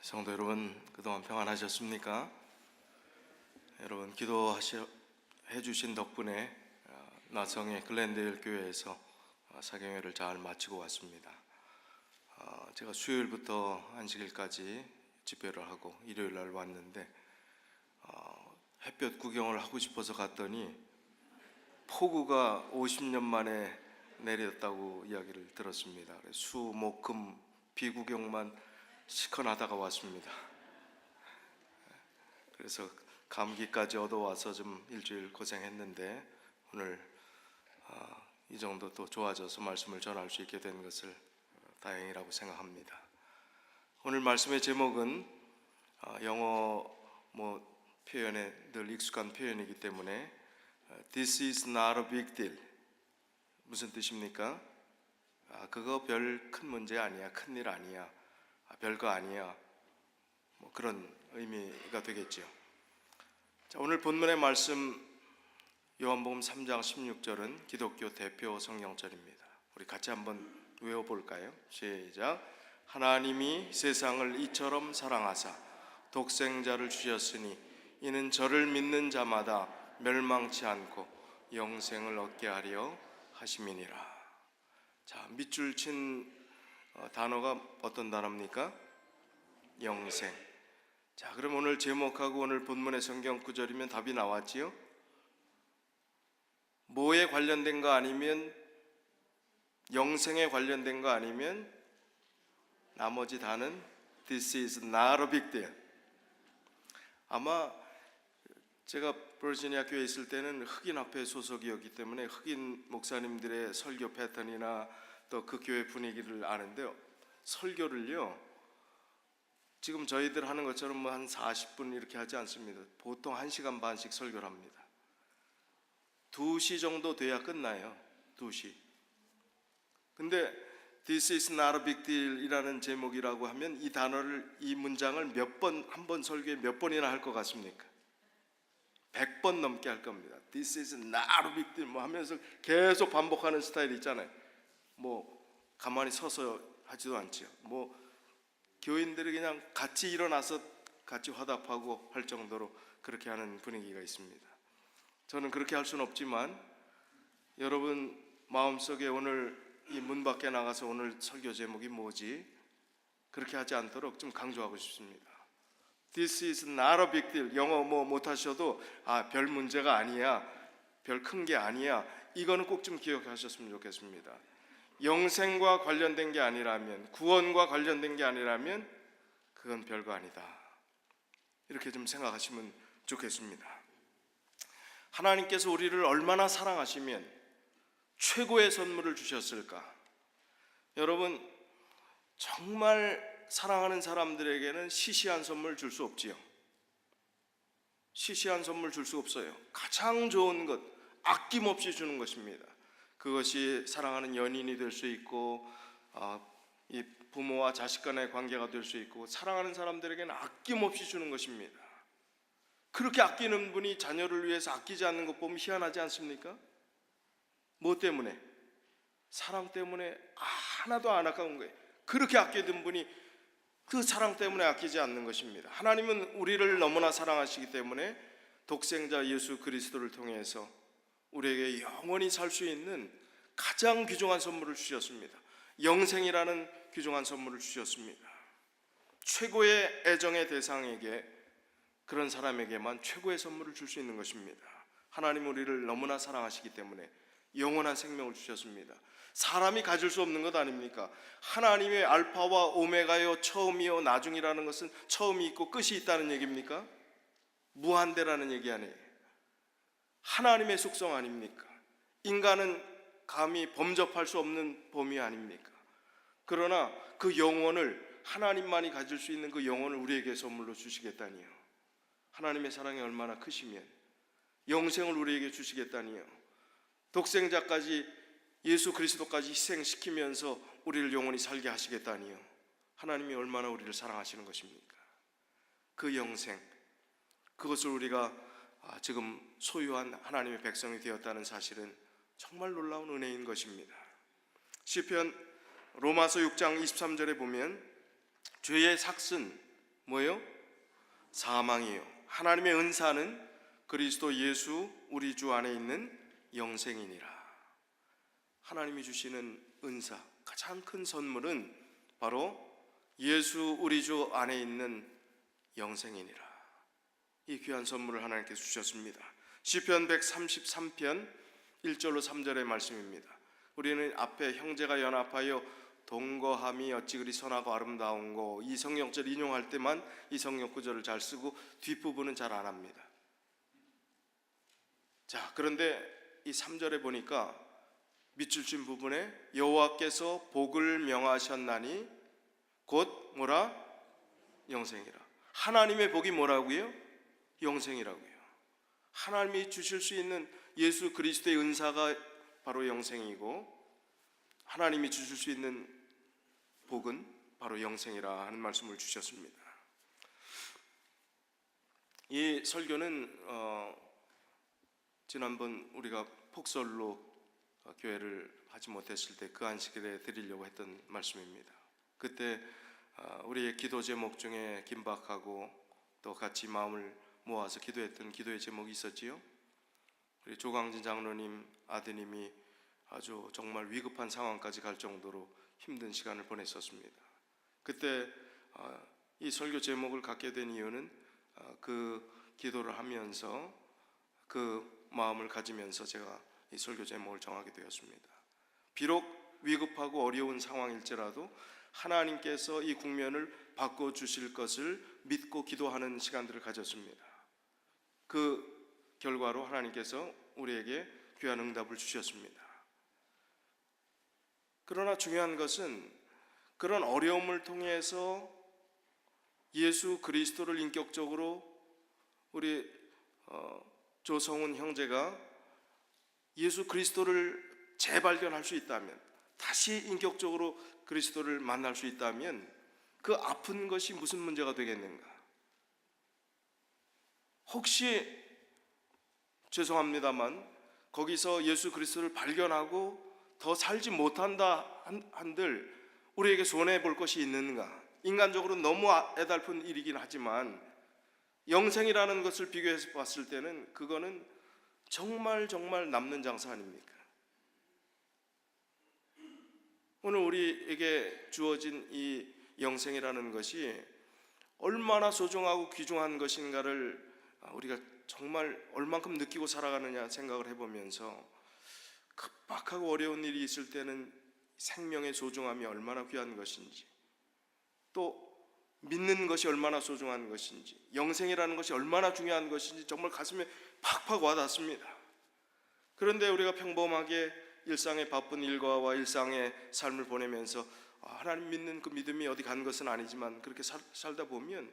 성도 여러분, 그동안 평안하셨습니까? 여러분 기도해 주신 덕분에 나성의 글랜데일 교회에서 사경회를 잘 마치고 왔습니다. 제가 수요일부터 안식일까지 집회를 하고 일요일 날 왔는데 햇볕 구경을 하고 싶어서 갔더니 폭우가 50년 만에 내렸다고 이야기를 들었습니다. 수, 목, 금 비구경만 시커나다가 왔습니다. 그래서 감기까지 얻어와서 좀 일주일 고생했는데 오늘 이 정도 또 좋아져서 말씀을 전할 수 있게 된 것을 다행이라고 생각합니다. 오늘 말씀의 제목은 영어 표현에 늘 익숙한 표현이기 때문에 This is not a big deal. 무슨 뜻입니까? 그거 별 큰 문제 아니야, 큰일 아니야, 별거 아니야, 그런 의미가 되겠죠. 자, 오늘 본문의 말씀 요한복음 3장 16절은 기독교 대표 성경절입니다. 우리 같이 한번 외워볼까요? 시작. 하나님이 세상을 이처럼 사랑하사 독생자를 주셨으니 이는 저를 믿는 자마다 멸망치 않고 영생을 얻게 하려 하심이니라. 자, 밑줄 친 단어가 어떤 단어입니까? 영생. 자, 그럼 오늘 제목하고 오늘 본문의 성경 구절이면 답이 나왔지요? 뭐에 관련된 거 아니면 영생에 관련된 거 아니면 나머지 다는 This is not a big deal. 아마 제가 버지니아 교회에 있을 때는 흑인 학회 소속이었기 때문에 흑인 목사님들의 설교 패턴이나 또 그 교회 분위기를 아는데요, 설교를요 지금 저희들 하는 것처럼 한 40분 이렇게 하지 않습니다. 보통 1시간 반씩 설교를 합니다. 2시 정도 돼야 끝나요. 2시. 근데 This is not a big deal 이라는 제목이라고 하면 이 단어를, 이 문장을 한 번 설교에 몇 번이나 할 것 같습니까? 100번 넘게 할 겁니다. This is not a big deal 하면서 계속 반복하는 스타일 있잖아요. 가만히 서서 하지도 않죠. 교인들이 그냥 같이 일어나서 같이 화답하고 할 정도로 그렇게 하는 분위기가 있습니다. 저는 그렇게 할 수는 없지만 여러분 마음속에 오늘 이 문 밖에 나가서 오늘 설교 제목이 뭐지? 그렇게 하지 않도록 좀 강조하고 싶습니다. This is not a big deal. 영어 못하셔도 별 문제가 아니야, 별 큰 게 아니야, 이거는 꼭 좀 기억하셨으면 좋겠습니다. 영생과 관련된 게 아니라면, 구원과 관련된 게 아니라면 그건 별거 아니다, 이렇게 좀 생각하시면 좋겠습니다. 하나님께서 우리를 얼마나 사랑하시면 최고의 선물을 주셨을까? 여러분, 정말 사랑하는 사람들에게는 시시한 선물 줄 수 없지요. 시시한 선물 줄 수 없어요. 가장 좋은 것, 아낌없이 주는 것입니다. 그것이 사랑하는 연인이 될 수 있고 이 부모와 자식 간의 관계가 될 수 있고, 사랑하는 사람들에게는 아낌없이 주는 것입니다. 그렇게 아끼는 분이 자녀를 위해서 아끼지 않는 것 보면 희한하지 않습니까? 뭐 때문에? 사랑 때문에 하나도 안 아까운 거예요. 그렇게 아끼던 분이 그 사랑 때문에 아끼지 않는 것입니다. 하나님은 우리를 너무나 사랑하시기 때문에 독생자 예수 그리스도를 통해서 우리에게 영원히 살 수 있는 가장 귀중한 선물을 주셨습니다. 영생이라는 귀중한 선물을 주셨습니다. 최고의 애정의 대상에게, 그런 사람에게만 최고의 선물을 줄 수 있는 것입니다. 하나님 우리를 너무나 사랑하시기 때문에 영원한 생명을 주셨습니다. 사람이 가질 수 없는 것 아닙니까? 하나님의 알파와 오메가요, 처음이요 나중이라는 것은 처음이 있고 끝이 있다는 얘기입니까? 무한대라는 얘기 아니에요. 하나님의 속성 아닙니까? 인간은 감히 범접할 수 없는 범위 아닙니까? 그러나 그 영혼을, 하나님만이 가질 수 있는 그 영혼을 우리에게 선물로 주시겠다니요. 하나님의 사랑이 얼마나 크시면 영생을 우리에게 주시겠다니요. 독생자까지, 예수 그리스도까지 희생시키면서 우리를 영원히 살게 하시겠다니요. 하나님이 얼마나 우리를 사랑하시는 것입니까? 그 영생, 그것을 우리가 지금 소유한 하나님의 백성이 되었다는 사실은 정말 놀라운 은혜인 것입니다. 시편 로마서 6장 23절에 보면 죄의 삭슨, 뭐예요? 사망이에요. 하나님의 은사는 그리스도 예수 우리 주 안에 있는 영생이니라. 하나님이 주시는 은사, 가장 큰 선물은 바로 예수 우리 주 안에 있는 영생이니라. 이 귀한 선물을 하나님께서 주셨습니다. 시편 133편 1절로 3절의 말씀입니다. 우리는 앞에 형제가 연합하여 동거함이 어찌 그리 선하고 아름다운고, 이 성경절 인용할 때만 이 성경 구절을 잘 쓰고 뒷부분은 잘 안 합니다. 자, 그런데 이 3절에 보니까 밑줄 친 부분에 여호와께서 복을 명하셨나니 곧 뭐라? 영생이라. 하나님의 복이 뭐라고요? 영생이라고요. 하나님이 주실 수 있는 예수 그리스도의 은사가 바로 영생이고, 하나님이 주실 수 있는 복은 바로 영생이라 하는 말씀을 주셨습니다. 이 설교는 지난번 우리가 폭설로 교회를 하지 못했을 때 그 안식일에 드리려고 했던 말씀입니다. 그때 우리의 기도 제목 중에 긴박하고 또 같이 마음을 모아서 기도했던 기도의 제목이 있었지요. 우리 조광진 장로님 아드님이 아주 정말 위급한 상황까지 갈 정도로 힘든 시간을 보냈었습니다. 그때 이 설교 제목을 갖게 된 이유는 그 기도를 하면서 그 마음을 가지면서 제가 이 설교 제목을 정하게 되었습니다. 비록 위급하고 어려운 상황일지라도 하나님께서 이 국면을 바꿔주실 것을 믿고 기도하는 시간들을 가졌습니다. 그 결과로 하나님께서 우리에게 귀한 응답을 주셨습니다. 그러나 중요한 것은 그런 어려움을 통해서 예수 그리스도를 인격적으로 우리 조성훈 형제가 예수 그리스도를 재발견할 수 있다면, 다시 인격적으로 그리스도를 만날 수 있다면 그 아픈 것이 무슨 문제가 되겠는가? 혹시 죄송합니다만 거기서 예수 그리스도를 발견하고 더 살지 못한다 한들 우리에게 손해볼 것이 있는가? 인간적으로 너무 애달픈 일이긴 하지만 영생이라는 것을 비교해서 봤을 때는 그거는 정말 남는 장사 아닙니까? 오늘 우리에게 주어진 이 영생이라는 것이 얼마나 소중하고 귀중한 것인가를 우리가 정말 얼만큼 느끼고 살아가느냐 생각을 해보면서, 급박하고 어려운 일이 있을 때는 생명의 소중함이 얼마나 귀한 것인지, 또 믿는 것이 얼마나 소중한 것인지, 영생이라는 것이 얼마나 중요한 것인지 정말 가슴에 팍팍 와닿습니다. 그런데 우리가 평범하게 일상의 바쁜 일과와 일상의 삶을 보내면서 하나님 믿는 그 믿음이 어디 간 것은 아니지만 그렇게 살다 보면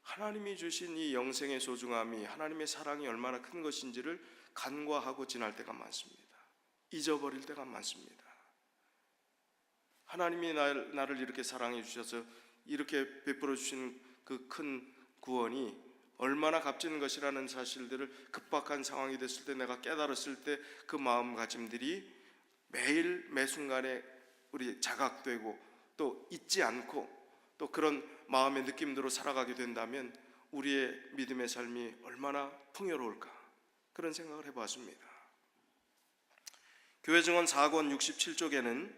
하나님이 주신 이 영생의 소중함이, 하나님의 사랑이 얼마나 큰 것인지를 간과하고 지날 때가 많습니다. 잊어버릴 때가 많습니다. 하나님이 나를 이렇게 사랑해 주셔서 이렇게 베풀어 주신 그 큰 구원이 얼마나 값진 것이라는 사실들을 급박한 상황이 됐을 때 내가 깨달았을 때 그 마음가짐들이 매일 매순간에 우리 자각되고 또 잊지 않고 또 그런 마음의 느낌대로 살아가게 된다면 우리의 믿음의 삶이 얼마나 풍요로울까, 그런 생각을 해보았습니다. 교회 증언 4권 67쪽에는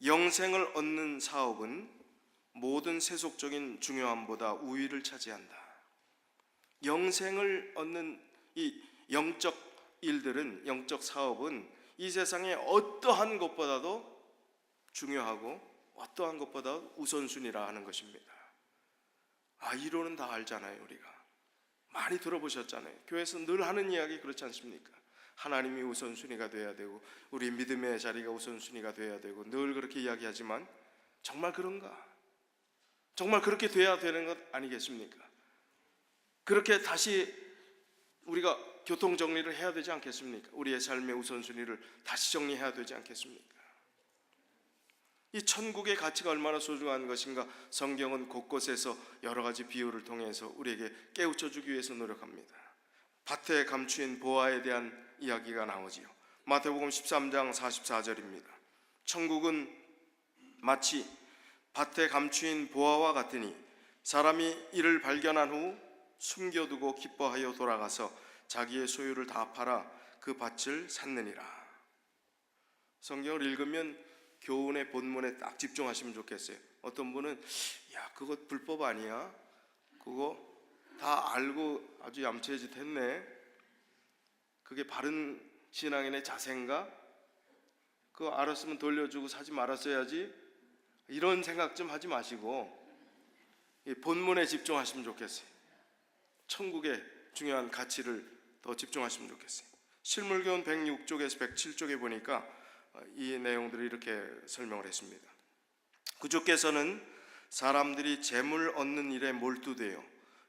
영생을 얻는 사업은 모든 세속적인 중요함보다 우위를 차지한다. 영생을 얻는 이 영적 일들은, 영적 사업은 이 세상의 어떠한 것보다도 중요하고 어떠한 것보다 우선순위라 하는 것입니다. 이론은 다 알잖아요. 우리가 많이 들어보셨잖아요. 교회에서 늘 하는 이야기 그렇지 않습니까? 하나님이 우선순위가 돼야 되고 우리 믿음의 자리가 우선순위가 돼야 되고 늘 그렇게 이야기하지만 정말 그런가? 정말 그렇게 돼야 되는 것 아니겠습니까? 그렇게 다시 우리가 교통정리를 해야 되지 않겠습니까? 우리의 삶의 우선순위를 다시 정리해야 되지 않겠습니까? 이 천국의 가치가 얼마나 소중한 것인가 성경은 곳곳에서 여러 가지 비유를 통해서 우리에게 깨우쳐주기 위해서 노력합니다. 밭에 감추인 보화에 대한 이야기가 나오지요. 마태복음 13장 44절입니다. 천국은 마치 밭에 감추인 보화와 같으니 사람이 이를 발견한 후 숨겨두고 기뻐하여 돌아가서 자기의 소유를 다 팔아 그 밭을 샀느니라. 성경을 읽으면 교훈의 본문에 딱 집중하시면 좋겠어요. 어떤 분은 야 그거 불법 아니야? 그거 다 알고 아주 얌체의 짓 했네. 그게 바른 신앙인의 자세인가? 그거 알았으면 돌려주고 사지 말았어야지. 이런 생각 좀 하지 마시고 이 본문에 집중하시면 좋겠어요. 천국의 중요한 가치를 더 집중하시면 좋겠어요. 실물교훈 106쪽에서 107쪽에 보니까 이 내용들을 이렇게 설명을 했습니다. 구주께서는 사람들이 재물 얻는 일에 몰두되어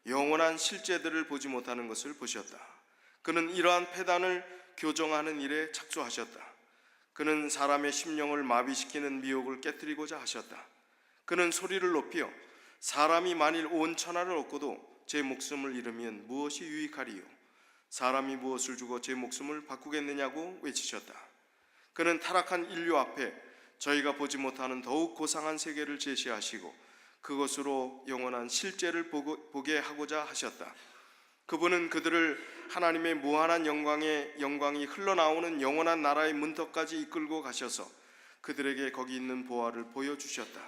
영원한 실제들을 보지 못하는 것을 보셨다. 그는 이러한 패단을 교정하는 일에 착수하셨다. 그는 사람의 심령을 마비시키는 미혹을 깨뜨리고자 하셨다. 그는 소리를 높여 사람이 만일 온 천하를 얻고도 제 목숨을 잃으면 무엇이 유익하리요? 사람이 무엇을 주고 제 목숨을 바꾸겠느냐고 외치셨다. 그는 타락한 인류 앞에 저희가 보지 못하는 더욱 고상한 세계를 제시하시고 그것으로 영원한 실제를 보게 하고자 하셨다. 그분은 그들을 하나님의 무한한 영광이 흘러나오는 영원한 나라의 문턱까지 이끌고 가셔서 그들에게 거기 있는 보화를 보여주셨다.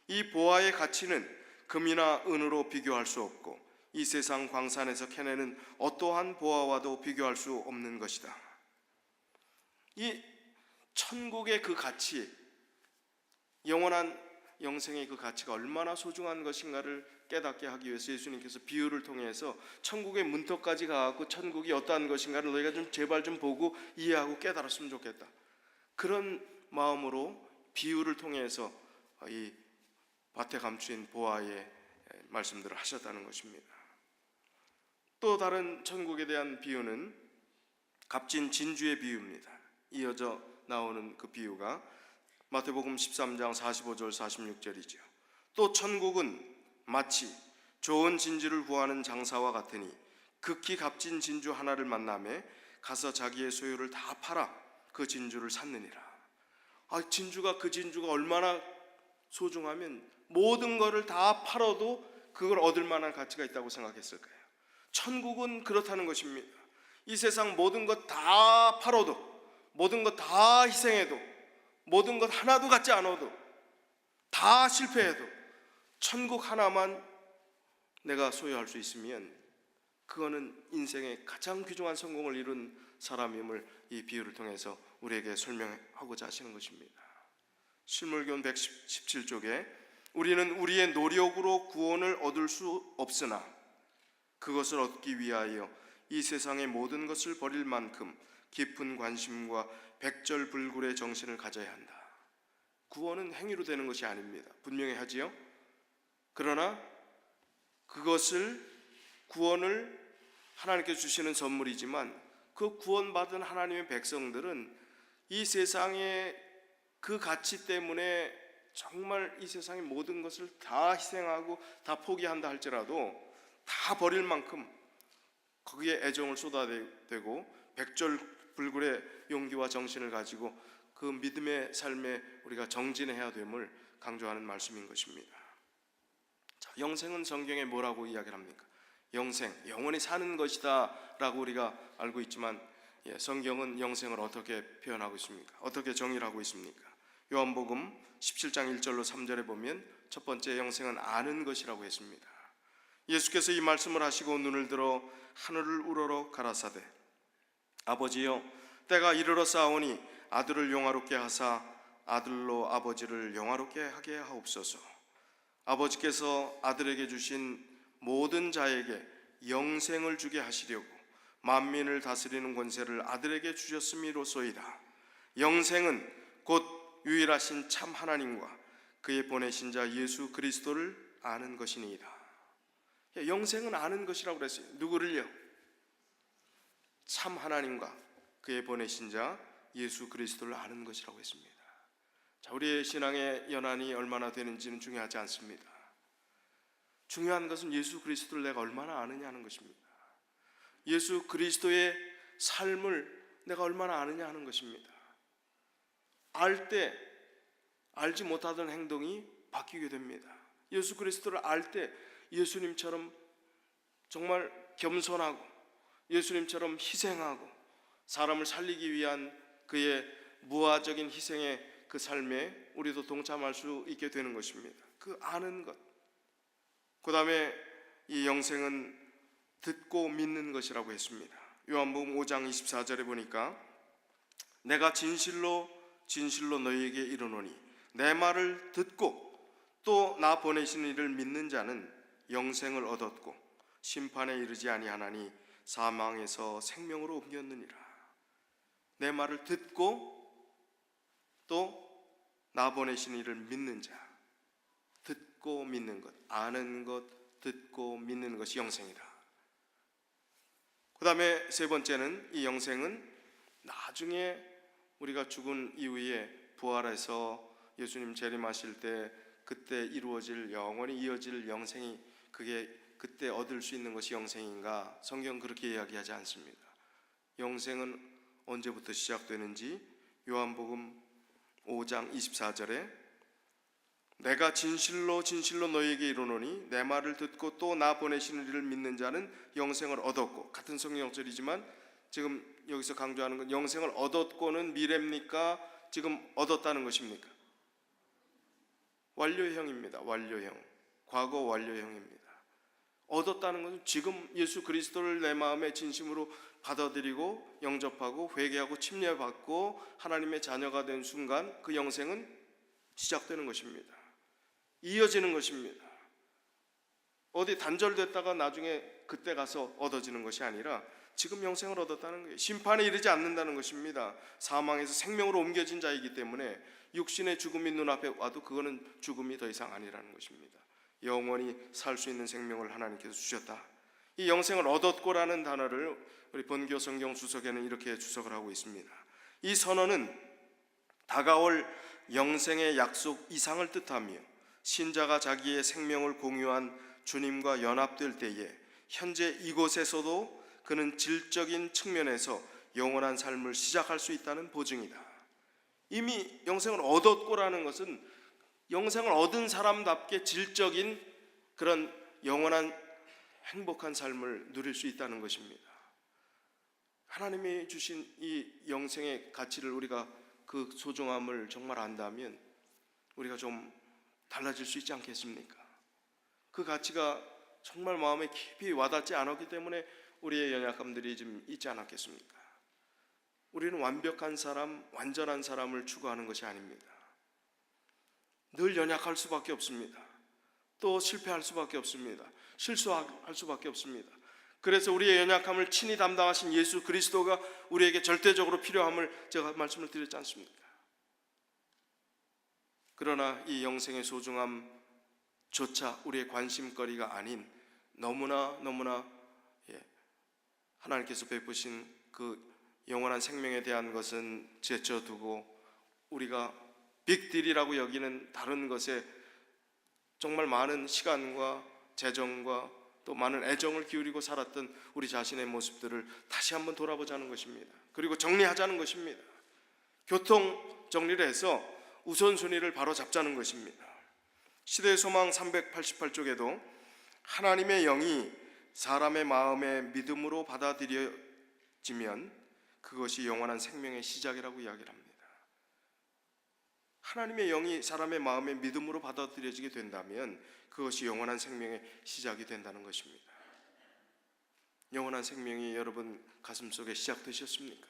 이 보화의 가치는 금이나 은으로 비교할 수 없고 이 세상 광산에서 캐내는 어떠한 보화와도 비교할 수 없는 것이다. 이 천국의 그 가치, 영원한 영생의 그 가치가 얼마나 소중한 것인가를 깨닫게 하기 위해서 예수님께서 비유를 통해서 천국의 문턱까지 가고 천국이 어떠한 것인가를 너희가 좀 제발 좀 보고 이해하고 깨달았으면 좋겠다. 그런 마음으로 비유를 통해서 이 밭에 감추인 보화의 말씀들을 하셨다는 것입니다. 또 다른 천국에 대한 비유는 값진 진주의 비유입니다. 이어져 나오는 그 비유가 마태복음 13장 45절 46절이죠. 또 천국은 마치 좋은 진주를 구하는 장사와 같으니 극히 값진 진주 하나를 만나매 가서 자기의 소유를 다 팔아 그 진주를 샀느니라. 진주가 그 진주가 얼마나 소중하면 모든 것을 다 팔아도 그걸 얻을 만한 가치가 있다고 생각했을 거예요. 천국은 그렇다는 것입니다. 이 세상 모든 것 다 팔아도, 모든 것 다 희생해도, 모든 것 하나도 갖지 않아도, 다 실패해도 천국 하나만 내가 소유할 수 있으면 그거는 인생의 가장 귀중한 성공을 이룬 사람임을 이 비유를 통해서 우리에게 설명하고자 하시는 것입니다. 실물교훈 117쪽에 우리는 우리의 노력으로 구원을 얻을 수 없으나 그것을 얻기 위하여 이 세상의 모든 것을 버릴 만큼 깊은 관심과 백절불굴의 정신을 가져야 한다. 구원은 행위로 되는 것이 아닙니다. 분명히 하지요. 그러나 구원을 하나님께 주시는 선물이지만 그 구원받은 하나님의 백성들은 이 세상의 그 가치 때문에 정말 이 세상의 모든 것을 다 희생하고 다 포기한다 할지라도 다 버릴 만큼 거기에 애정을 쏟아대고 백절불굴의 용기와 정신을 가지고 그 믿음의 삶에 우리가 정진해야 됨을 강조하는 말씀인 것입니다. 자, 영생은 성경에 뭐라고 이야기를 합니까? 영생, 영원히 사는 것이다 라고 우리가 알고 있지만 성경은 영생을 어떻게 표현하고 있습니까? 어떻게 정의를 하고 있습니까? 요한복음 17장 1절로 3절에 보면 첫 번째 영생은 아는 것이라고 했습니다. 예수께서 이 말씀을 하시고 눈을 들어 하늘을 우러러 가라사대 아버지여 때가 이르러 싸우니 아들을 영화롭게 하사 아들로 아버지를 영화롭게 하게 하옵소서. 아버지께서 아들에게 주신 모든 자에게 영생을 주게 하시려고 만민을 다스리는 권세를 아들에게 주셨음이로소이다. 영생은 곧 유일하신 참 하나님과 그의 보내신 자 예수 그리스도를 아는 것이니이다. 영생은 아는 것이라고 그랬어요. 누구를요? 참 하나님과 그의 보내신 자 예수 그리스도를 아는 것이라고 했습니다. 자, 우리의 신앙의 연한이 얼마나 되는지는 중요하지 않습니다. 중요한 것은 예수 그리스도를 내가 얼마나 아느냐 하는 것입니다. 예수 그리스도의 삶을 내가 얼마나 아느냐 하는 것입니다. 알 때 알지 못하던 행동이 바뀌게 됩니다. 예수 그리스도를 알 때 예수님처럼 정말 겸손하고 예수님처럼 희생하고 사람을 살리기 위한 그의 무화적인 희생의 그 삶에 우리도 동참할 수 있게 되는 것입니다. 그 아는 것. 그 다음에 이 영생은 듣고 믿는 것이라고 했습니다. 요한복음 5장 24절에 보니까 내가 진실로 너희에게 이르노니 내 말을 듣고 또 나 보내신 이를 믿는 자는 영생을 얻었고 심판에 이르지 아니하나니 사망에서 생명으로 옮겼느니라. 내 말을 듣고 또 나 보내신 이를 믿는 자. 듣고 믿는 것, 아는 것, 듣고 믿는 것이 영생이다. 그 다음에 세 번째는 이 영생은 나중에 우리가 죽은 이후에 부활해서 예수님 재림하실 때 그때 이루어질 영원히 이어질 영생이 그게 그때 얻을 수 있는 것이 영생인가? 성경 그렇게 이야기하지 않습니다. 영생은 언제부터 시작되는지 요한복음 5장 24절에 내가 진실로 너희에게 이르노니 내 말을 듣고 또 나 보내시는 이를 믿는 자는 영생을 얻었고, 같은 성경절이지만 지금 여기서 강조하는 건 영생을 얻었고는 미래입니까? 지금 얻었다는 것입니까? 완료형입니다. 완료형. 과거 완료형입니다. 얻었다는 것은 지금 예수 그리스도를 내 마음에 진심으로 받아들이고 영접하고 회개하고 침례받고 하나님의 자녀가 된 순간 그 영생은 시작되는 것입니다. 이어지는 것입니다. 어디 단절됐다가 나중에 그때 가서 얻어지는 것이 아니라 지금 영생을 얻었다는 거예요. 심판에 이르지 않는다는 것입니다. 사망에서 생명으로 옮겨진 자이기 때문에 육신의 죽음이 눈앞에 와도 그거는 죽음이 더 이상 아니라는 것입니다. 영원히 살 수 있는 생명을 하나님께서 주셨다. 이 영생을 얻었고라는 단어를 우리 본교 성경 주석에는 이렇게 주석을 하고 있습니다. 이 선언은 다가올 영생의 약속 이상을 뜻하며 신자가 자기의 생명을 공유한 주님과 연합될 때에 현재 이곳에서도 그는 질적인 측면에서 영원한 삶을 시작할 수 있다는 보증이다. 이미 영생을 얻었고라는 것은 영생을 얻은 사람답게 질적인 그런 영원한 행복한 삶을 누릴 수 있다는 것입니다. 하나님이 주신 이 영생의 가치를 우리가 그 소중함을 정말 안다면 우리가 좀 달라질 수 있지 않겠습니까? 그 가치가 정말 마음에 깊이 와닿지 않았기 때문에 우리의 연약함들이 좀 있지 않았겠습니까? 우리는 완벽한 사람, 완전한 사람을 추구하는 것이 아닙니다. 늘 연약할 수밖에 없습니다. 또 실패할 수밖에 없습니다. 실수할 수밖에 없습니다. 그래서 우리의 연약함을 친히 담당하신 예수 그리스도가 우리에게 절대적으로 필요함을 제가 말씀을 드렸지 않습니까? 그러나 이 영생의 소중함조차 우리의 관심거리가 아닌 너무나 하나님께서 베푸신 그 영원한 생명에 대한 것은 제쳐두고 우리가 빅딜이라고 여기는 다른 것에 정말 많은 시간과 재정과 또 많은 애정을 기울이고 살았던 우리 자신의 모습들을 다시 한번 돌아보자는 것입니다. 그리고 정리하자는 것입니다. 교통 정리를 해서 우선순위를 바로 잡자는 것입니다. 시대의 소망 388쪽에도 하나님의 영이 사람의 마음에 믿음으로 받아들여지면 그것이 영원한 생명의 시작이라고 이야기를 합니다. 하나님의 영이 사람의 마음에 믿음으로 받아들여지게 된다면 그것이 영원한 생명의 시작이 된다는 것입니다. 영원한 생명이 여러분 가슴속에 시작되셨습니까?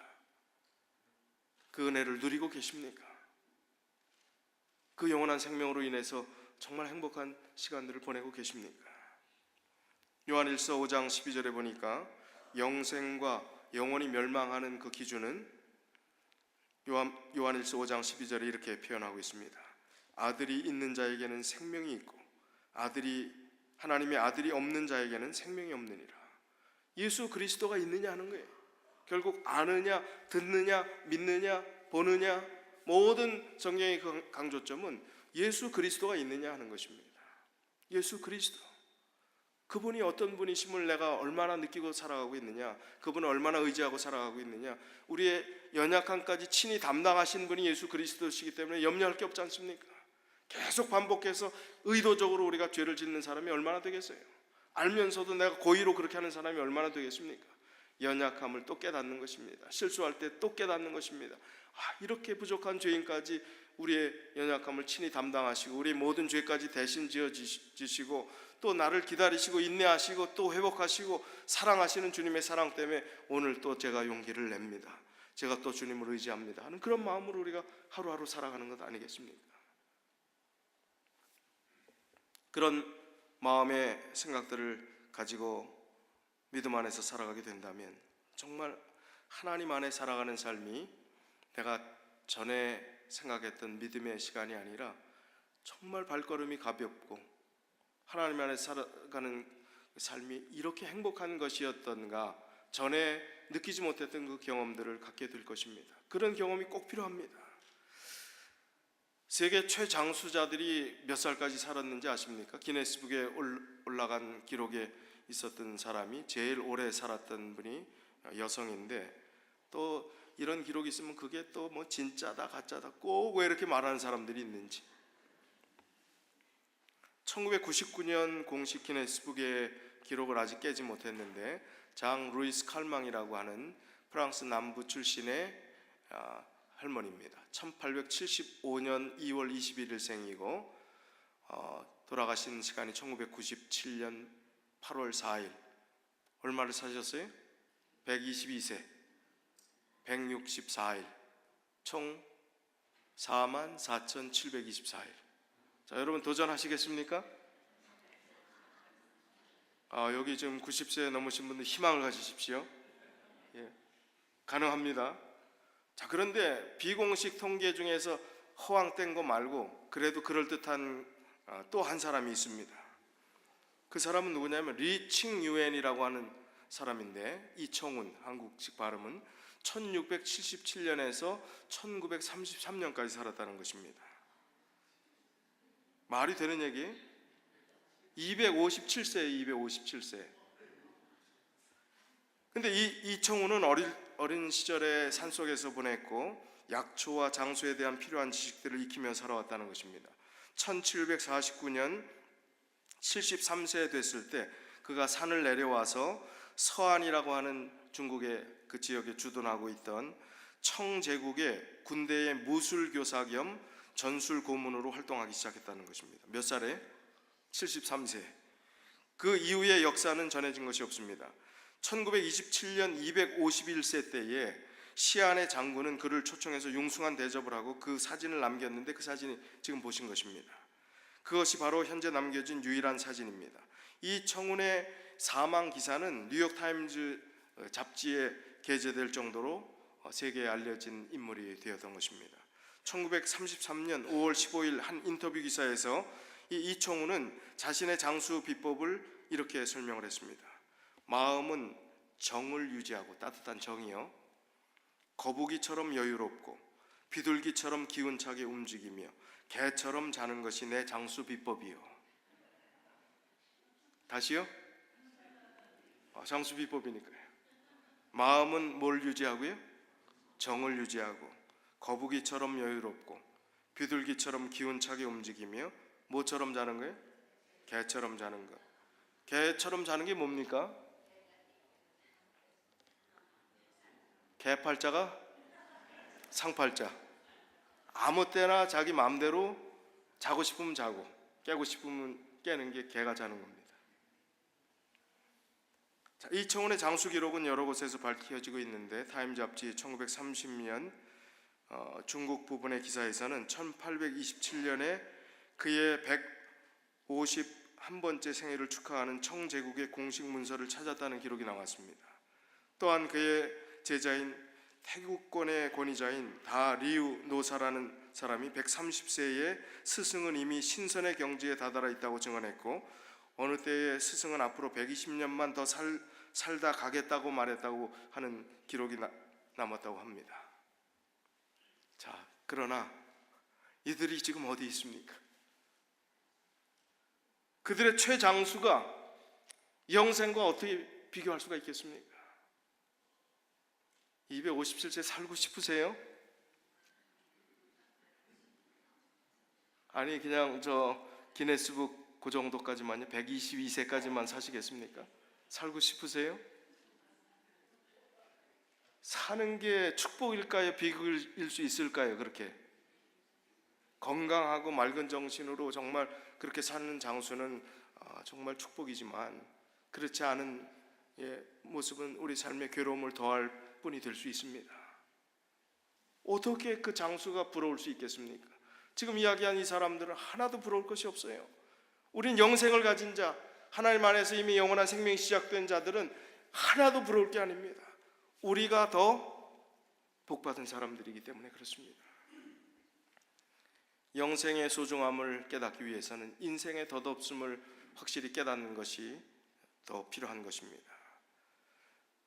그 은혜를 누리고 계십니까? 그 영원한 생명으로 인해서 정말 행복한 시간들을 보내고 계십니까? 요한일서 5장 12절에 보니까 영생과 영원히 멸망하는 그 기준은 요한일서 5장 12절에 이렇게 표현하고 있습니다. 아들이 있는 자에게는 생명이 있고 하나님의 아들이 없는 자에게는 생명이 없느니라. 예수 그리스도가 있느냐 하는 거예요. 결국 아느냐, 듣느냐, 믿느냐, 보느냐, 모든 성경의 강조점은 예수 그리스도가 있느냐 하는 것입니다. 예수 그리스도, 그분이 어떤 분이심을 내가 얼마나 느끼고 살아가고 있느냐, 그분을 얼마나 의지하고 살아가고 있느냐, 우리의 연약함까지 친히 담당하신 분이 예수 그리스도시기 때문에 염려할 게 없지 않습니까? 계속 반복해서 의도적으로 우리가 죄를 짓는 사람이 얼마나 되겠어요? 알면서도 내가 고의로 그렇게 하는 사람이 얼마나 되겠습니까? 연약함을 또 깨닫는 것입니다. 실수할 때 또 깨닫는 것입니다. 이렇게 부족한 죄인까지 우리의 연약함을 친히 담당하시고 우리의 모든 죄까지 대신 지어지시고 또 나를 기다리시고 인내하시고 또 회복하시고 사랑하시는 주님의 사랑 때문에 오늘 또 제가 용기를 냅니다. 제가 또 주님을 의지합니다 하는 그런 마음으로 우리가 하루하루 살아가는 것 아니겠습니까? 그런 마음의 생각들을 가지고 믿음 안에서 살아가게 된다면 정말 하나님 안에 살아가는 삶이 내가 전에 생각했던 믿음의 시간이 아니라 정말 발걸음이 가볍고 하나님 안에 살아가는 삶이 이렇게 행복한 것이었던가 전에 느끼지 못했던 그 경험들을 갖게 될 것입니다. 그런 경험이 꼭 필요합니다. 세계 최장수자들이 몇 살까지 살았는지 아십니까? 기네스북에 올라간 기록에 있었던 사람이 제일 오래 살았던 분이 여성인데 또 이런 기록이 있으면 그게 또 뭐 진짜다 가짜다 꼭 왜 이렇게 말하는 사람들이 있는지 1999년 공식 기네스북의 기록을 아직 깨지 못했는데 장 루이스 칼망이라고 하는 프랑스 남부 출신의 할머니입니다. 1875년 2월 21일 생이고 돌아가신 시간이 1997년 8월 4일. 얼마를 사셨어요? 122세 164일 총 44,724일. 자, 여러분 도전하시겠습니까? 여기 지금 90세 넘으신 분들 희망을 가지십시오. 예, 가능합니다. 자, 그런데 비공식 통계 중에서 허황된 거 말고 그래도 그럴듯한 또 한 사람이 있습니다. 그 사람은 누구냐면 리칭 유엔이라고 하는 사람인데 이청훈, 한국식 발음은 1677년에서 1933년까지 살았다는 것입니다. 말이 되는 얘기? 257세에 257세. 근데 이청훈은 어린 시절에 산속에서 보냈고 약초와 장수에 대한 필요한 지식들을 익히며 살아왔다는 것입니다. 1749년 73세 됐을 때 그가 산을 내려와서 서안이라고 하는 중국의 그 지역에 주둔하고 있던 청제국의 군대의 무술교사 겸 전술 고문으로 활동하기 시작했다는 것입니다. 몇 살에? 73세. 그 이후의 역사는 전해진 것이 없습니다. 1927년 251세 때에 시안의 장군은 그를 초청해서 융숭한 대접을 하고 그 사진을 남겼는데 그 사진이 지금 보신 것입니다. 그것이 바로 현재 남겨진 유일한 사진입니다. 이 청운의 사망 기사는 뉴욕타임즈 잡지에 게재될 정도로 세계에 알려진 인물이 되었던 것입니다. 1933년 5월 15일 한 인터뷰 기사에서 이청훈은 자신의 장수 비법을 이렇게 설명을 했습니다. 마음은 정을 유지하고, 따뜻한 정이요, 거북이처럼 여유롭고 비둘기처럼 기운차게 움직이며 개처럼 자는 것이 내 장수 비법이요. 다시요? 장수 비법이니까요. 마음은 뭘 유지하고요? 정을 유지하고 거북이처럼 여유롭고 비둘기처럼 기운차게 움직이며 뭐처럼 자는 거예요? 개처럼 자는 것. 개처럼 자는 게 뭡니까? 개팔자가 상팔자. 아무 때나 자기 마음대로 자고 싶으면 자고 깨고 싶으면 깨는 게 개가 자는 겁니다. 자, 이청훈의 장수 기록은 여러 곳에서 밝혀지고 있는데 타임 잡지 1930년 중국 부분의 기사에서는 1827년에 그의 151번째 생일을 축하하는 청제국의 공식 문서를 찾았다는 기록이 나왔습니다. 또한 그의 제자인 태국권의 권위자인 다리우 노사라는 사람이 130세에 스승은 이미 신선의 경지에 다다라 있다고 증언했고 어느 때에 스승은 앞으로 120년만 더 살다 가겠다고 말했다고 하는 기록이 남았다고 합니다. 자, 그러나 이들이 지금 어디 있습니까? 그들의 최장수가 영생과 어떻게 비교할 수가 있겠습니까? 257세 살고 싶으세요? 아니 그냥 저 기네스북 그 정도까지만요, 122세까지만 사시겠습니까? 살고 싶으세요? 사는 게 축복일까요? 비극일 수 있을까요? 그렇게 건강하고 맑은 정신으로 정말 그렇게 사는 장수는 정말 축복이지만, 그렇지 않은 모습은 우리 삶의 괴로움을 더할 뿐이 될 수 있습니다. 어떻게 그 장수가 부러울 수 있겠습니까? 지금 이야기한 이 사람들은 하나도 부러울 것이 없어요. 우린 영생을 가진 자, 하나님 안에서 이미 영원한 생명이 시작된 자들은 하나도 부러울 게 아닙니다. 우리가 더 복받은 사람들이기 때문에 그렇습니다. 영생의 소중함을 깨닫기 위해서는 인생의 덧없음을 확실히 깨닫는 것이 더 필요한 것입니다.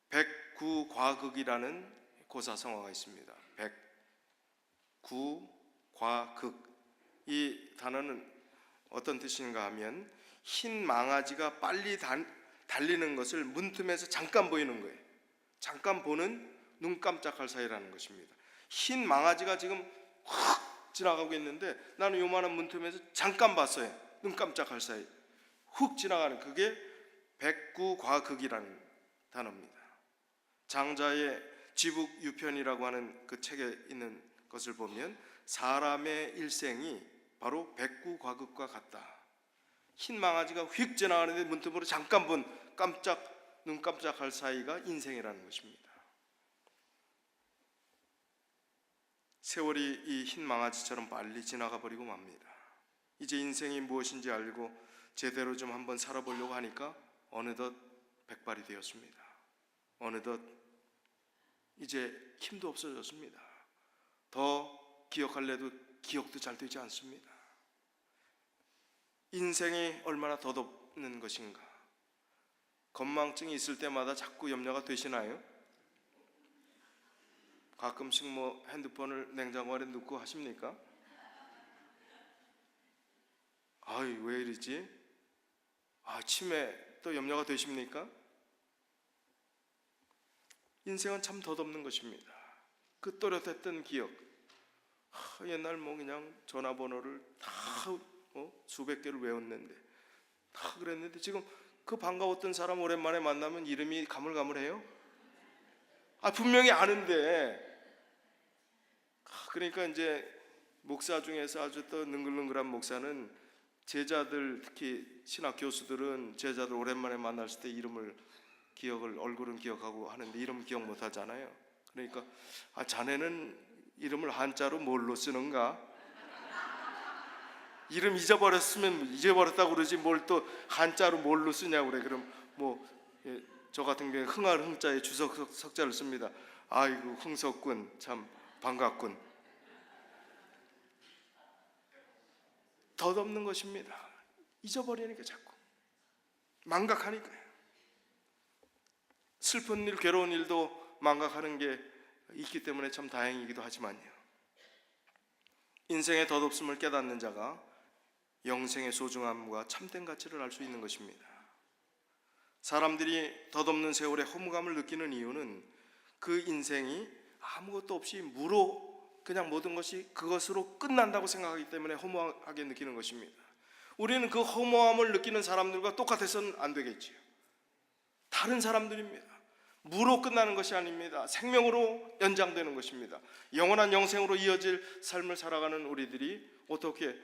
백구과극이라는 고사성어가 있습니다. 백구과극, 이 단어는 어떤 뜻인가 하면 흰 망아지가 빨리 달리는 것을 문틈에서 잠깐 보이는 거예요. 잠깐 보는 눈 깜짝할 사이라는 것입니다. 흰 망아지가 지금 훅 지나가고 있는데 나는 요만한 문틈에서 잠깐 봤어요. 눈 깜짝할 사이 훅 지나가는, 그게 백구과극이라는 단어입니다. 장자의 지북유편이라고 하는 그 책에 있는 것을 보면 사람의 일생이 바로 백구과극과 같다. 흰 망아지가 휙 지나가는데 문틈으로 잠깐 본 눈 깜짝할 사이가 인생이라는 것입니다. 세월이 이 흰 망아지처럼 빨리 지나가 버리고 맙니다. 이제 인생이 무엇인지 알고 제대로 좀 한번 살아보려고 하니까 어느덧 백발이 되었습니다. 어느덧 이제 힘도 없어졌습니다. 더 기억할래도 기억도 잘 되지 않습니다. 인생이 얼마나 덧없는 것인가. 건망증이 있을 때마다 자꾸 염려가 되시나요? 가끔씩 핸드폰을 냉장고 안에 넣고 하십니까? 아이, 왜 이러지? 치매 또 염려가 되십니까? 인생은 참 덧없는 것입니다. 그 또렷했던 기억, 옛날 그냥 전화번호를 다 수백 개를 외웠는데, 다 그랬는데 지금 그 반가웠던 사람 오랜만에 만나면 이름이 가물가물해요? 분명히 아는데. 그러니까 이제 목사 중에서 아주 또 능글능글한 목사는 제자들, 특히 신학 교수들은 제자들 오랜만에 만났을 때 얼굴은 기억하고 하는데 이름 기억 못 하잖아요. 그러니까 자네는 이름을 한자로 뭘로 쓰는가? 이름 잊어버렸으면 잊어버렸다고 그러지 뭘 또 한자로 뭘로 쓰냐고 그래. 그럼 저 같은 경우에 흥할 흥자에 주석 석자를 씁니다. 아이고, 흥석군, 참 반갑군. 덧없는 것입니다. 잊어버리니까 자꾸 망각하니까요. 슬픈 일, 괴로운 일도 망각하는 게 있기 때문에 참 다행이기도 하지만요, 인생의 덧없음을 깨닫는 자가 영생의 소중함과 참된 가치를 알 수 있는 것입니다. 사람들이 덧없는 세월에 허무감을 느끼는 이유는 그 인생이 아무것도 없이 무로 그냥 모든 것이 그것으로 끝난다고 생각하기 때문에 허무하게 느끼는 것입니다. 우리는 그 허무함을 느끼는 사람들과 똑같아서는 안 되겠지요. 다른 사람들입니다. 무로 끝나는 것이 아닙니다. 생명으로 연장되는 것입니다. 영원한 영생으로 이어질 삶을 살아가는 우리들이 어떻게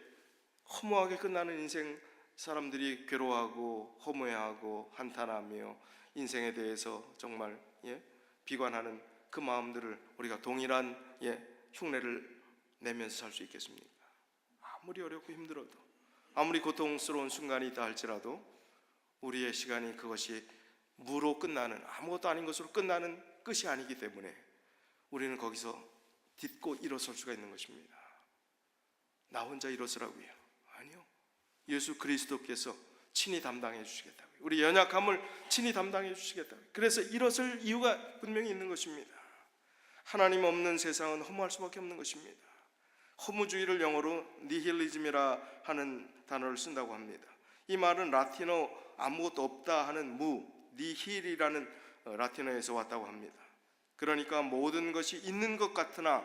허무하게 끝나는 인생, 사람들이 괴로워하고 허무해하고 한탄하며 인생에 대해서 정말 비관하는 그 마음들을 우리가 동일한 흉내를 내면서 살 수 있겠습니까? 아무리 어렵고 힘들어도, 아무리 고통스러운 순간이 있다 할지라도 우리의 시간이 그것이 무로 끝나는, 아무것도 아닌 것으로 끝나는 끝이 아니기 때문에 우리는 거기서 딛고 일어설 수가 있는 것입니다. 나 혼자 일어서라고요? 아니요. 예수 그리스도께서 친히 담당해 주시겠다고요. 우리 연약함을 친히 담당해 주시겠다고요. 그래서 일어설 이유가 분명히 있는 것입니다. 하나님 없는 세상은 허무할 수밖에 없는 것입니다. 허무주의를 영어로 니힐리즘이라 하는 단어를 쓴다고 합니다. 이 말은 라틴어 아무것도 없다 하는 니힐이라는 라틴어에서 왔다고 합니다. 그러니까 모든 것이 있는 것 같으나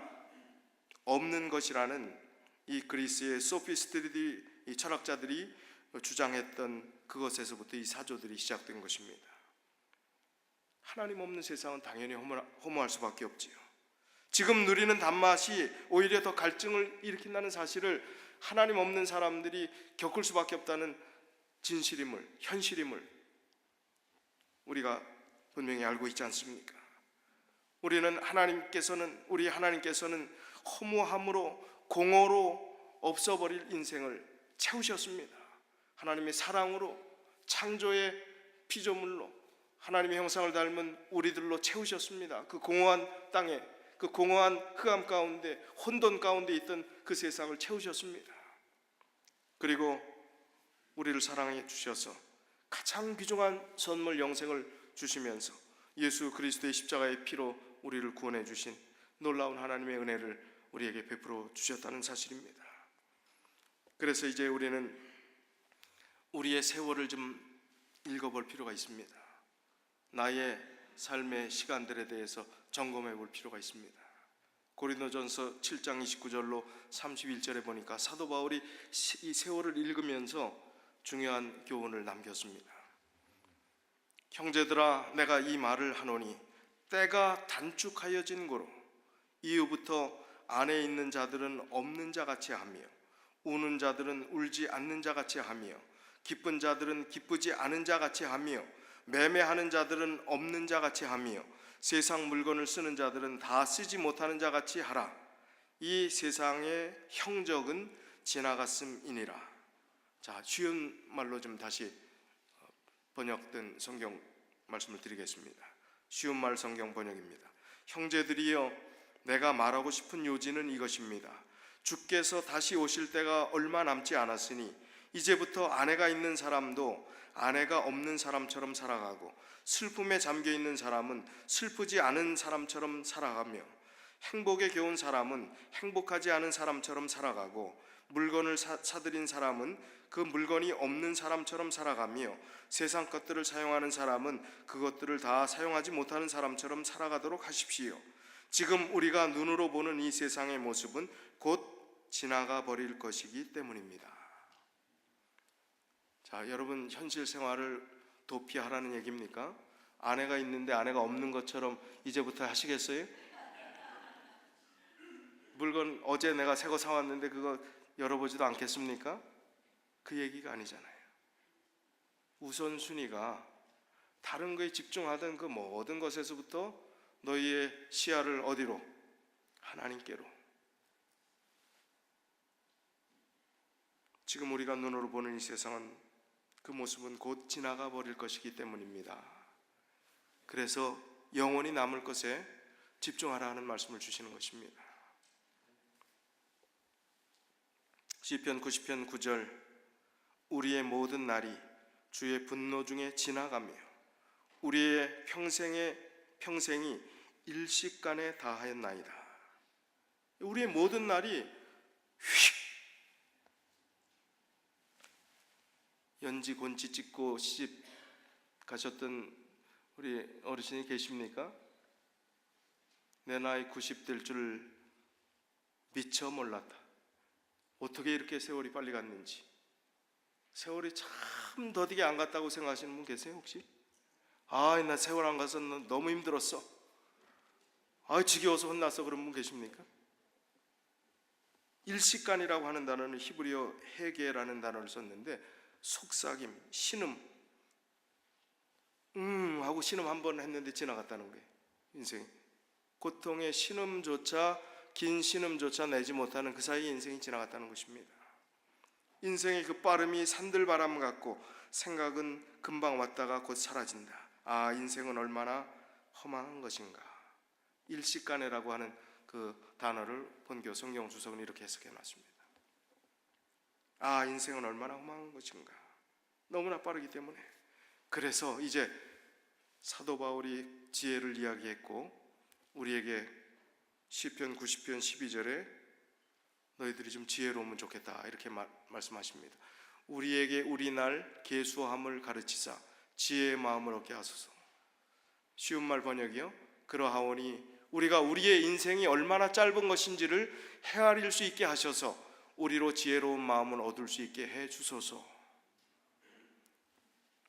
없는 것이라는 이 그리스의 소피스트들이, 이 철학자들이 주장했던 그것에서부터 이 사조들이 시작된 것입니다. 하나님 없는 세상은 당연히 허무할 수밖에 없지요. 지금 누리는 단맛이 오히려 더 갈증을 일으킨다는 사실을 하나님 없는 사람들이 겪을 수밖에 없다는 진실임을, 현실임을 우리가 분명히 알고 있지 않습니까? 우리 하나님께서는 허무함으로, 공허로 없어버릴 인생을 채우셨습니다. 하나님의 사랑으로, 창조의 피조물로, 하나님의 형상을 닮은 우리들로 채우셨습니다. 그 공허한 땅에, 그 공허한 흑암 가운데, 혼돈 가운데 있던 그 세상을 채우셨습니다. 그리고 우리를 사랑해 주셔서 가장 귀중한 선물 영생을 주시면서 예수 그리스도의 십자가의 피로 우리를 구원해 주신 놀라운 하나님의 은혜를 우리에게 베풀어 주셨다는 사실입니다. 그래서 이제 우리는 우리의 세월을 좀 읽어볼 필요가 있습니다. 나의 삶의 시간들에 대해서 점검해 볼 필요가 있습니다. 고린도전서 7장 29절로 31절에 보니까 사도 바울이 이 세월을 읽으면서 중요한 교훈을 남겼습니다. 형제들아, 내가 이 말을 하노니 때가 단축하여진 고로 이후부터 안에 있는 자들은 없는 자같이 하며, 우는 자들은 울지 않는 자같이 하며, 기쁜 자들은 기쁘지 않은 자같이 하며, 매매하는 자들은 없는 자같이 하며, 세상 물건을 쓰는 자들은 다 쓰지 못하는 자같이 하라. 이 세상의 형적은 지나갔음이니라. 자, 쉬운 말로 좀 다시 번역된 성경 말씀을 드리겠습니다. 쉬운 말 성경 번역입니다. 형제들이여, 내가 말하고 싶은 요지는 이것입니다. 주께서 다시 오실 때가 얼마 남지 않았으니 이제부터 아내가 있는 사람도 아내가 없는 사람처럼 살아가고, 슬픔에 잠겨 있는 사람은 슬프지 않은 사람처럼 살아가며, 행복에 겨운 사람은 행복하지 않은 사람처럼 살아가고, 물건을 사들인 사람은 그 물건이 없는 사람처럼 살아가며, 세상 것들을 사용하는 사람은 그것들을 다 사용하지 못하는 사람처럼 살아가도록 하십시오. 지금 우리가 눈으로 보는 이 세상의 모습은 곧 지나가 버릴 것이기 때문입니다. 자, 여러분, 현실 생활을 도피하라는 얘기입니까? 아내가 있는데 아내가 없는 것처럼 이제부터 하시겠어요? 물건 어제 내가 새 거 사왔는데 그거 열어보지도 않겠습니까? 그 얘기가 아니잖아요. 우선순위가 다른 거에 집중하던 그 모든 것에서부터 너희의 시야를 어디로? 하나님께로. 지금 우리가 눈으로 보는 이 세상은, 그 모습은 곧 지나가 버릴 것이기 때문입니다. 그래서 영원히 남을 것에 집중하라 하는 말씀을 주시는 것입니다. 시편 90편 9절, 우리의 모든 날이 주의 분노 중에 지나가며 우리의 평생이 일시간에 다하였나이다. 우리의 모든 날이 휙, 연지 곤지 찍고 시집 가셨던 우리 어르신이 계십니까? 내 나이 90 될 줄 미처 몰랐다. 어떻게 이렇게 세월이 빨리 갔는지. 세월이 참 더디게 안 갔다고 생각하시는 분 계세요 혹시? 나 세월 안 가서 너무 힘들었어. 지겨워서 혼났어. 그런 분 계십니까? 일시간이라고 하는 단어는 히브리어 헤게라는 단어를 썼는데, 속삭임, 신음, 하고 신음 한 번 했는데 지나갔다는 거예요. 인생이 고통의 신음조차, 긴 신음조차 내지 못하는 그 사이에 인생이 지나갔다는 것입니다. 인생의 그 빠름이 산들바람 같고 생각은 금방 왔다가 곧 사라진다. 인생은 얼마나 험한 것인가. 일시간이라고 하는 그 단어를 본교 성경 주석은 이렇게 해석해 놨습니다. 인생은 얼마나 험한 것인가. 너무나 빠르기 때문에. 그래서 이제 사도 바울이 지혜를 이야기했고, 우리에게 시편 90편 12절에 너희들이 좀 지혜로우면 좋겠다 이렇게 말씀하십니다. 우리에게 우리 날 계수함을 가르치사 지혜의 마음을 얻게 하소서. 쉬운 말 번역이요. 그러하오니 우리가 우리의 인생이 얼마나 짧은 것인지를 헤아릴 수 있게 하셔서 우리로 지혜로운 마음을 얻을 수 있게 해 주소서.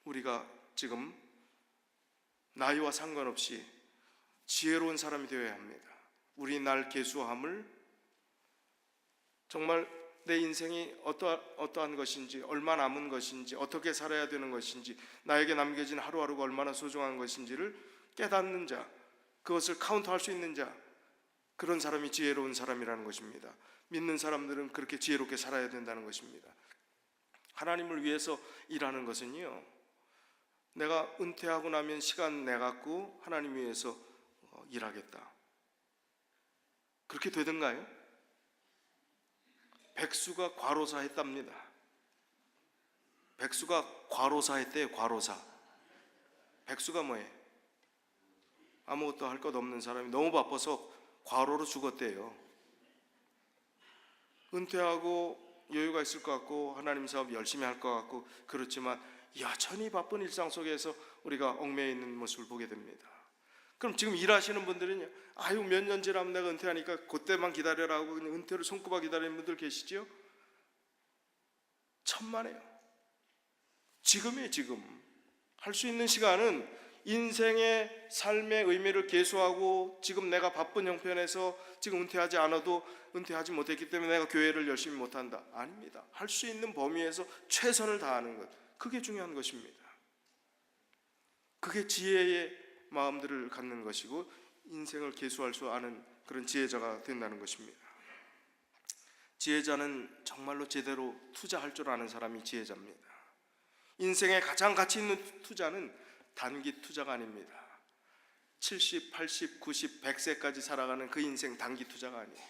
우리가 지금 나이와 상관없이 지혜로운 사람이 되어야 합니다. 우리 날 계수함을 정말 내 인생이 어떠한 것인지, 얼마 남은 것인지, 어떻게 살아야 되는 것인지, 나에게 남겨진 하루하루가 얼마나 소중한 것인지를 깨닫는 자, 그것을 카운트할 수 있는 자, 그런 사람이 지혜로운 사람이라는 것입니다. 믿는 사람들은 그렇게 지혜롭게 살아야 된다는 것입니다. 하나님을 위해서 일하는 것은요, 내가 은퇴하고 나면 시간 내갖고 하나님 위해서 일하겠다, 그렇게 되던가요? 백수가 과로사 했답니다. 백수가 과로사 했대요. 과로사. 백수가 뭐예요? 아무것도 할 것 없는 사람이 너무 바빠서 과로로 죽었대요. 은퇴하고 여유가 있을 것 같고 하나님 사업 열심히 할 것 같고 그렇지만 여전히 바쁜 일상 속에서 우리가 얽매여 있는 모습을 보게 됩니다. 그럼 지금 일하시는 분들은요, 아유 몇 년 지나면 내가 은퇴하니까 그때만 기다려라 하고 그냥 은퇴를 손꼽아 기다리는 분들 계시죠? 천만에요. 지금이에요. 지금 할 수 있는 시간은 인생의 삶의 의미를 계수하고, 지금 내가 바쁜 형편에서 지금 은퇴하지 않아도 은퇴하지 못했기 때문에 내가 교회를 열심히 못한다, 아닙니다. 할 수 있는 범위에서 최선을 다하는 것, 그게 중요한 것입니다. 그게 지혜의 마음들을 갖는 것이고 인생을 계수할 수 아는 그런 지혜자가 된다는 것입니다. 지혜자는 정말로 제대로 투자할 줄 아는 사람이 지혜자입니다. 인생의 가장 가치 있는 투자는 단기 투자가 아닙니다. 70, 80, 90, 100세까지 살아가는 그 인생 단기 투자가 아니에요.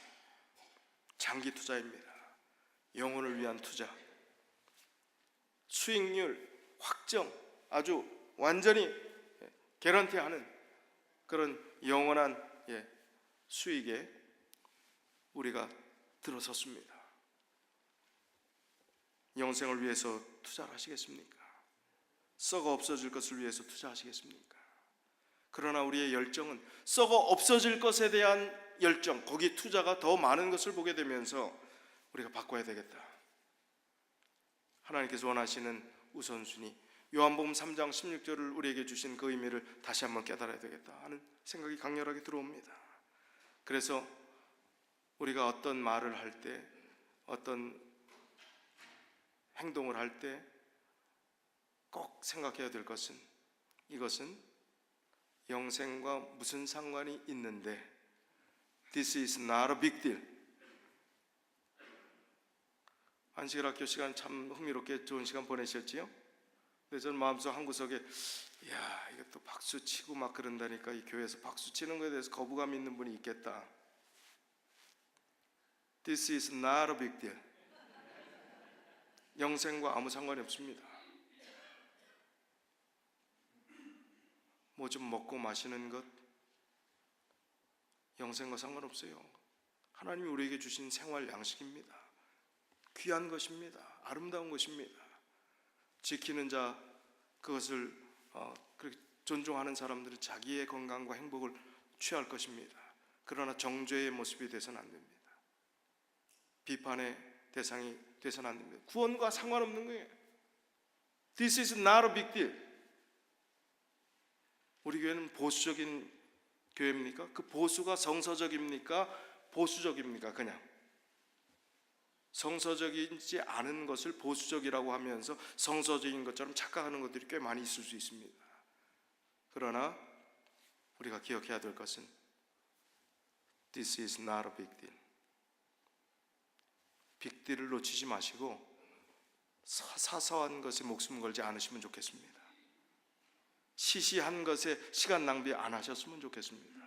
장기 투자입니다. 영혼을 위한 투자. 수익률 확정, 아주 완전히 개런티하는 그런 영원한 수익에 우리가 들어섰습니다. 영생을 위해서 투자를 하시겠습니까? 썩어 없어질 것을 위해서 투자하시겠습니까? 그러나 우리의 열정은 썩어 없어질 것에 대한 열정, 거기 투자가 더 많은 것을 보게 되면서 우리가 바꿔야 되겠다. 하나님께서 원하시는 우선순위, 요한복음 3장 16절을 우리에게 주신 그 의미를 다시 한번 깨달아야 되겠다 하는 생각이 강렬하게 들어옵니다. 그래서 우리가 어떤 말을 할 때, 어떤 행동을 할 때 꼭 생각해야 될 것은, 이것은 영생과 무슨 상관이 있는데, This is not a big deal. 안식일 학교 시간 참 흥미롭게 좋은 시간 보내셨지요? 근데 저는 마음속 한 구석에, 야, 이거 또 박수 치고 막 그런다니까, 이 교회에서 박수 치는 것에 대해서 거부감 있는 분이 있겠다. This is not a big deal. 영생과 아무 상관이 없습니다. 뭐 좀 먹고 마시는 것, 영생과 상관없어요. 하나님이 우리에게 주신 생활 양식입니다. 귀한 것입니다. 아름다운 것입니다. 지키는 자, 그것을 그렇게 존중하는 사람들은 자기의 건강과 행복을 취할 것입니다. 그러나 정죄의 모습이 되서는 안 됩니다. 비판의 대상이 되서는 안 됩니다. 구원과 상관없는 거예요. This is not a big deal. 우리 교회는 보수적인 교회입니까? 그 보수가 성서적입니까? 보수적입니까? 그냥 성서적이지 않은 것을 보수적이라고 하면서 성서적인 것처럼 착각하는 것들이 꽤 많이 있을 수 있습니다. 그러나 우리가 기억해야 될 것은 This is not a big deal. 빅딜을 놓치지 마시고 사소한 것에 목숨 걸지 않으시면 좋겠습니다. 시시한 것에 시간 낭비 안 하셨으면 좋겠습니다.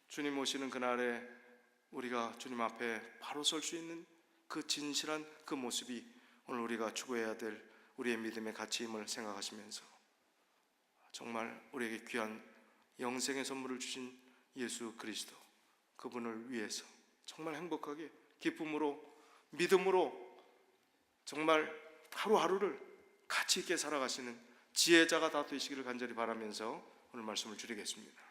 주님 오시는 그날에 우리가 주님 앞에 바로 설 수 있는 그 진실한 그 모습이 오늘 우리가 추구해야 될 우리의 믿음의 가치임을 생각하시면서 정말 우리에게 귀한 영생의 선물을 주신 예수 그리스도, 그분을 위해서 정말 행복하게 기쁨으로 믿음으로 정말 하루하루를 가치 있게 살아가시는 지혜자가 다 되시기를 간절히 바라면서 오늘 말씀을 줄이겠습니다.